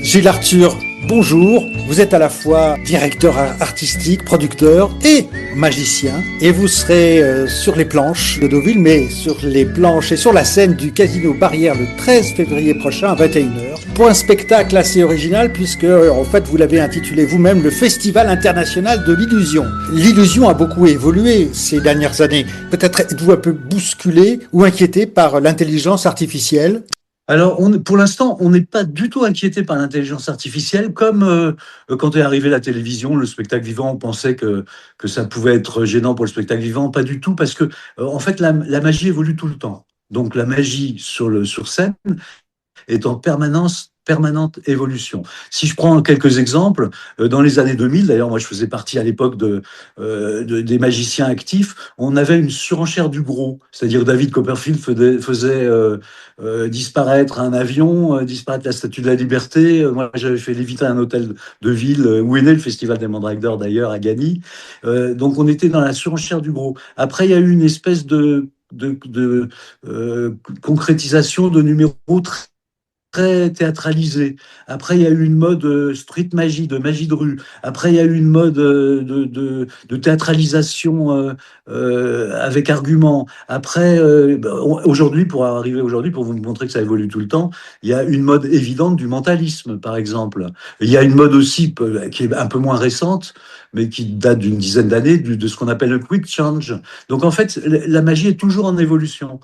Gilles Arthur, bonjour. Vous êtes à la fois directeur artistique, producteur et magicien. Et vous serez sur les planches de Deauville, mais sur les planches et sur la scène du Casino Barrière le 13 février prochain à 21h. Pour un spectacle assez original, puisque en fait vous l'avez intitulé vous-même le Festival international de l'illusion. L'illusion a beaucoup évolué ces dernières années. Peut-être êtes-vous un peu bousculé ou inquiété par l'intelligence artificielle? Alors, pour l'instant, on n'est pas du tout inquiété par l'intelligence artificielle. Comme quand est arrivé la télévision, le spectacle vivant, on pensait que ça pouvait être gênant pour le spectacle vivant. Pas du tout, parce que en fait, la magie évolue tout le temps. Donc, la magie sur scène est en permanente évolution. Si je prends quelques exemples, dans les années 2000, d'ailleurs moi je faisais partie à l'époque des magiciens actifs, on avait une surenchère du gros, c'est-à-dire David Copperfield faisait disparaître un avion, disparaître la Statue de la Liberté. Moi j'avais fait léviter un hôtel de ville où est né le Festival des Mandrakes d'Or d'ailleurs à Gagny. Donc on était dans la surenchère du gros. Après il y a eu une espèce de concrétisation de numéros très théâtralisé. Après, il y a eu une mode street magie, de magie de rue. Après, il y a eu une mode de théâtralisation avec argument. Après, aujourd'hui, pour arriver aujourd'hui, pour vous montrer que ça évolue tout le temps, il y a une mode évidente du mentalisme, par exemple. Il y a une mode aussi qui est un peu moins récente, mais qui date d'une dizaine d'années, de ce qu'on appelle le quick change. Donc, en fait, la magie est toujours en évolution.